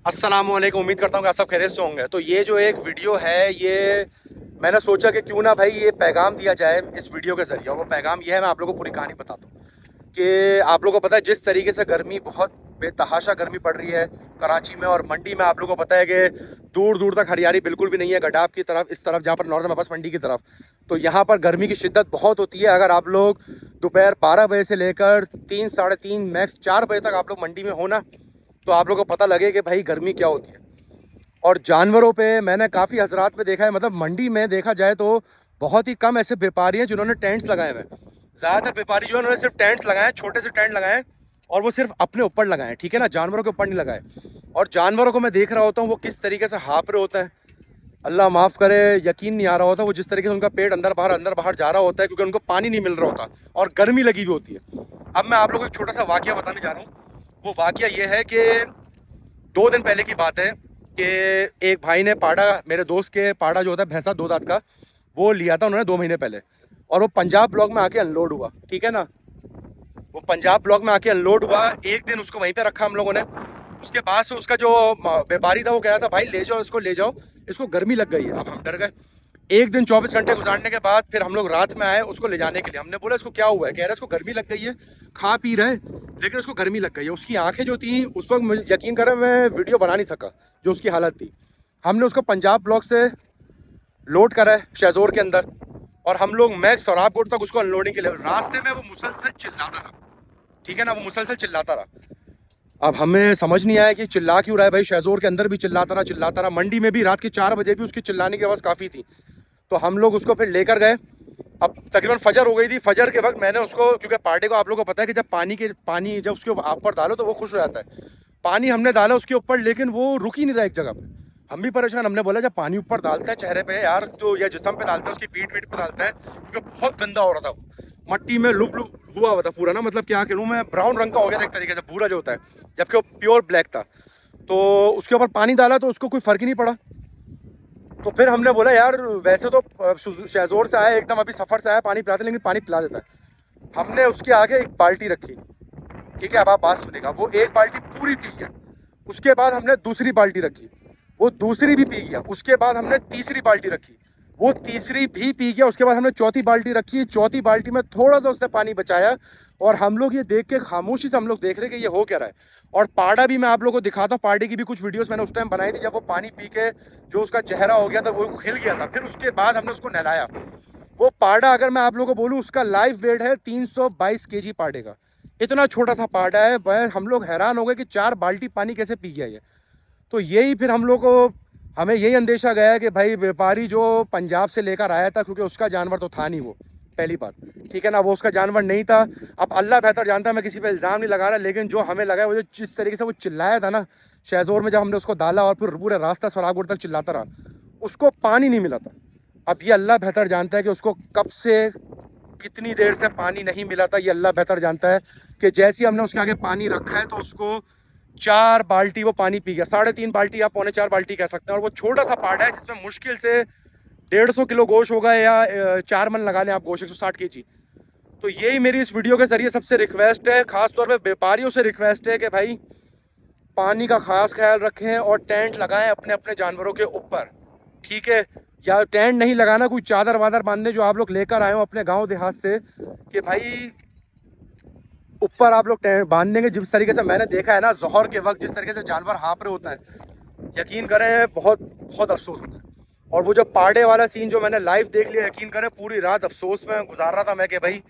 अस्सलामुअलैकुम। उम्मीद करता हूँ कि आप सब खैरियत से होंगे। तो ये जो एक वीडियो है, ये मैंने सोचा कि क्यों ना भाई ये पैगाम दिया जाए इस वीडियो के ज़रिए। और वो पैगाम ये है, मैं आप लोगों को पूरी कहानी बताता हूँ कि आप लोगों को पता है जिस तरीके से गर्मी, बहुत बेतहाशा गर्मी पड़ रही है कराची में और मंडी में। आप लोगों को पता है कि दूर दूर तक हरियाली बिल्कुल भी नहीं है। गडाब की तरफ, इस तरफ जहाँ पर नॉर्दर्न बस मंडी की तरफ, तो यहाँ पर गर्मी की शिद्दत बहुत होती है। अगर आप लोग दोपहर 12 बजे से लेकर 3, साढ़े 3, मैक्स 4 बजे तक आप लोग मंडी में हो ना, तो आप लोगों को पता लगे कि भाई गर्मी क्या होती है। और जानवरों पे मैंने काफ़ी हजरात पे देखा है, मतलब मंडी में देखा जाए तो बहुत ही कम ऐसे व्यापारी हैं जिन्होंने टेंट्स लगाए हुए हैं। ज़्यादातर व्यापारी जो है उन्होंने सिर्फ टेंट्स लगाए हैं, छोटे से टेंट लगाए हैं, और वो सिर्फ अपने ऊपर लगाए हैं, ठीक है ना, जानवरों के ऊपर नहीं लगाए। और जानवरों को मैं देख रहा होता हूँ वो किस तरीके से हाँफ रहे होते हैं, अल्लाह माफ़ करे, यकीन नहीं आ रहा होता वो जिस तरीके से उनका पेट अंदर बाहर जा रहा होता है, क्योंकि उनको पानी नहीं मिल रहा होता और गर्मी लगी हुई होती है। अब मैं आप लोगों को एक छोटा सा वाकया बताने जा रहा हूँ। वो वाकया ये है कि 2 दिन पहले की बात है कि एक भाई ने पाड़ा, मेरे दोस्त के पाड़ा जो होता है भैंसा 2 दांत का, वो लिया था उन्होंने 2 महीने पहले। और वो पंजाब ब्लॉक में आके अनलोड हुआ, ठीक है ना। वो पंजाब ब्लॉक में आके अनलोड हुआ, एक दिन उसको वहीं पे रखा हम लोगों ने। उसके बाद से उसका जो व्यापारी था वो कह रहा था भाई ले जाओ इसको, ले जाओ, इसको गर्मी लग गई है। अब हम डर गए। एक दिन 24 घंटे गुजारने के बाद फिर हम लोग रात में आए उसको ले जाने के लिए। हमने बोला इसको क्या हुआ है, कह रहा है इसको गर्मी लग गई है, खा पी रहे लेकिन उसको गर्मी लग गई है। उसकी आंखें जो थी उस वक्त, यकीन करें मैं वीडियो बना नहीं सका जो उसकी हालत थी। हमने उसको पंजाब ब्लॉक से लोड करा है शहजोर के अंदर, और हम लोग मैक्स सौराबकोट तक उसको अनलोडिंग के लिए। रास्ते में वो मुसलसल चिल्लाता रहा, ठीक है ना, वो मुसलसल चिल्लाता रहा। अब हमें समझ नहीं आया कि चिल्ला क्यों रहा है भाई। शहजोर के अंदर भी चिल्लाता रहा, मंडी में भी रात के 4 बजे भी उसकी चिल्लाने की आवाज़ काफ़ी थी। तो हम लोग उसको फिर लेकर गए। अब तकरीबन फजर हो गई थी। फजर के वक्त मैंने उसको, क्योंकि पार्टे को आप लोगों को पता है कि जब पानी जब उसके ऊपर डालो तो वो खुश हो जाता है। पानी हमने डाला उसके ऊपर, लेकिन वो रुक ही नहीं रहा एक जगह पे। हम भी परेशान। हमने बोला जब पानी ऊपर डालते हैं चेहरे पे यार, तो या जिस्म पे डालते हैं, उसकी पीठ पीठ पे डालते हैं, क्योंकि बहुत गंदा हो रहा था वो। मट्टी में लुप लुप हुआ हुआ था पूरा ना, मतलब क्या करूँ मैं, ब्राउन रंग का हो गया था एक तरीके से, भूरा जो होता है, जबकि वो प्योर ब्लैक था। तो उसके ऊपर पानी डाला तो उसको कोई फर्क ही नहीं पड़ा। तो फिर हमने बोला यार वैसे तो शहजोर से आया, एकदम अभी सफ़र से आया, पानी पिलाते, लेकिन पानी पिला देता है। हमने उसके आगे एक बाल्टी रखी, ठीक है। अब आप बात सुनेगा, वो एक बाल्टी पूरी पी गया। उसके बाद हमने दूसरी बाल्टी रखी, वो दूसरी भी पी गया। उसके बाद हमने तीसरी बाल्टी रखी, वो तीसरी भी पी गया। उसके बाद हमने चौथी बाल्टी रखी, चौथी बाल्टी में थोड़ा सा उसने पानी बचाया। और हम लोग ये देख के खामोशी से हम लोग देख रहे कि ये हो क्या रहा है। और पाड़ा भी मैं आप लोगों को दिखाता हूँ, पाड़े की भी कुछ वीडियोस मैंने उस टाइम बनाई थी, जब वो पानी पी के जो उसका चेहरा हो गया था वो खिल गया था। फिर उसके बाद हमने उसको नहलाया। वो पाड़ा, अगर मैं आप लोगों को बोलूँ, उसका लाइव वेट है 322 केजी पाड़े का। इतना छोटा सा पाड़ा है। हम लोग हैरान हो गए कि 4 बाल्टी पानी कैसे पी गया ये। तो यही फिर हम लोग को, हमें यही अंदेशा गया कि भाई व्यापारी जो पंजाब से लेकर आया था, क्योंकि उसका जानवर तो था नहीं वो, पहली बात, ठीक है ना, वो उसका जानवर नहीं था। अब अल्लाह बेहतर जानता है, मैं किसी पे इल्ज़ाम नहीं लगा रहा, लेकिन जो हमें लगा है वो जो जिस तरीके से वो चिल्लाया था ना शहजोर में, जब हमने उसको डाला और फिर पूरे रास्ता सरागुड़ तक चिल्लाता रहा, उसको पानी नहीं मिला था। अब ये अल्लाह बेहतर जानता है कि उसको कब से, कितनी देर से पानी नहीं मिला था, ये अल्लाह बेहतर जानता है। कि जैसे ही हमने उसके आगे पानी रखा है तो उसको 4 बाल्टी वो पानी पी गया, 3.5 बाल्टी या 4.25 बाल्टी कह सकते हैं। और वो छोटा सा पार्ट है जिसमें मुश्किल से 150 किलो गोश्त होगा, या 4 मन लगा लें आप गोश्त, 160 केजी। तो यही मेरी इस वीडियो के जरिए सबसे रिक्वेस्ट है, खासतौर पर व्यापारियों से रिक्वेस्ट है कि भाई पानी का खास ख्याल रखें और टेंट लगाएं अपने अपने जानवरों के ऊपर, ठीक है। या टेंट नहीं लगाना, कोई चादर वादर बांधने जो आप लोग लेकर आए हो अपने गांव देहात से, कि भाई ऊपर आप लोग टेंट बांध देंगे। जिस तरीके से मैंने देखा है ना जोहर के वक्त, जिस तरीके से जानवर हाँप रहे होता है, यकीन करें बहुत बहुत अफसोस होता है। और वो जो पाड़े वाला सीन जो मैंने लाइव देख लिया, यकीन करें पूरी रात अफसोस में गुजार रहा था मैं कि भाई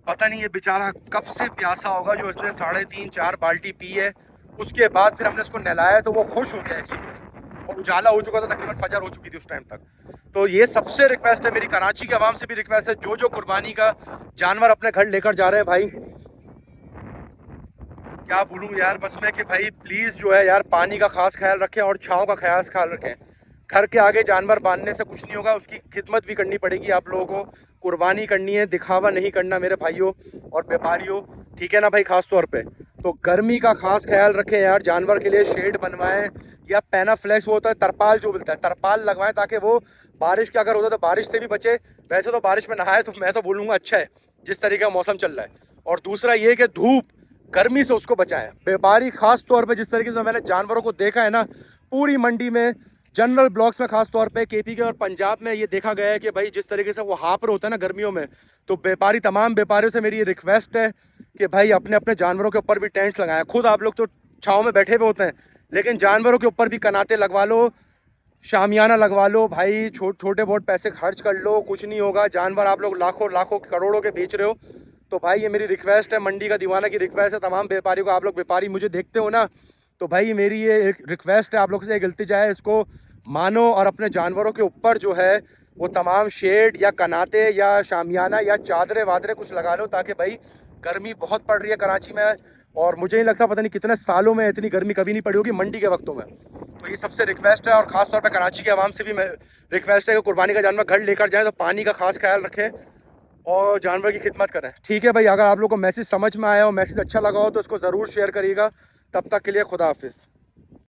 पता नहीं ये बेचारा कब से प्यासा होगा जो इसने 3.5-4 बाल्टी पी है। उसके बाद फिर हमने इसको नहलाया तो वो खुश हो गया, यकीन करें। और उजाला हो चुका था, तकरीबन फजर हो चुकी थी उस टाइम तक। तो ये सबसे रिक्वेस्ट है मेरी, कराची के आवाम से भी रिक्वेस्ट है, जो जो कुर्बानी का जानवर अपने घर लेकर जा रहे हैं भाई, क्या बोलूँ यार बस मैं, कि भाई प्लीज़ जो है यार पानी का खास ख्याल रखें और छाँव का खास ख्याल रखें। घर के आगे जानवर बांधने से कुछ नहीं होगा, उसकी खिदमत भी करनी पड़ेगी आप लोगों को, कुर्बानी करनी है, दिखावा नहीं करना मेरे भाइयों और व्यापारियों, ठीक है ना भाई, खास तौर पे। तो गर्मी का खास ख्याल रखें यार, जानवर के लिए शेड बनवाएं, या पैनाफ्लेक्स वो होता है तरपाल जो मिलता है, तरपाल लगवाएं, ताकि वो बारिश का अगर होता है तो बारिश से भी बचे। वैसे तो बारिश में नहाए तो मैं तो बोलूँगा अच्छा है, जिस तरीके का मौसम चल रहा है। और दूसरा ये कि धूप, गर्मी से उसको बचाएं। व्यापारी खास तौर पे जिस तरीके से मैंने जानवरों को देखा है ना पूरी मंडी में, जनरल ब्लॉक्स में खास तौर पे केपी के और पंजाब में ये देखा गया है कि भाई जिस तरीके से वो हाफ होता है ना गर्मियों में, तो व्यापारी तमाम व्यापारियों से मेरी ये रिक्वेस्ट है कि भाई अपने अपने जानवरों के ऊपर भी टेंट्स लगाएं। खुद आप लोग तो छाँव में बैठे हुए होते हैं, लेकिन जानवरों के ऊपर भी कनाते लगवा लो, शामियाना लगवा लो भाई, छोटे बहुत पैसे खर्च कर लो, कुछ नहीं होगा। जानवर आप लोग लाखों लाखों करोड़ों के बेच रहे हो, तो भाई ये मेरी रिक्वेस्ट है, मंडी का दीवाना की रिक्वेस्ट है तमाम व्यापारियों को। आप लोग व्यापारी मुझे देखते हो ना, तो भाई मेरी ये एक रिक्वेस्ट है आप लोग से, एक इल्तिजा है, इसको मानो और अपने जानवरों के ऊपर जो है वो तमाम शेड या कनाते या शामियाना या चादरें वादरें कुछ लगा लो, ताकि भाई गर्मी बहुत पड़ रही है कराची में, और मुझे नहीं लगता पता नहीं कितने सालों में इतनी गर्मी कभी नहीं पड़ी होगी मंडी के वक्तों में। तो ये सबसे रिक्वेस्ट है, और ख़ास तौर पे कराची के आवाम से भी मैं रिक्वेस्ट है कि कुर्बानी का जानवर घर लेकर जाएं तो पानी का खास ख्याल रखें और जानवर की खिदमत करें। ठीक है भाई, अगर आप लोग को मैसेज समझ में आया हो, मैसेज अच्छा लगा हो, तो इसको ज़रूर शेयर करिएगा। तब तक के लिए खुदा हाफिज़।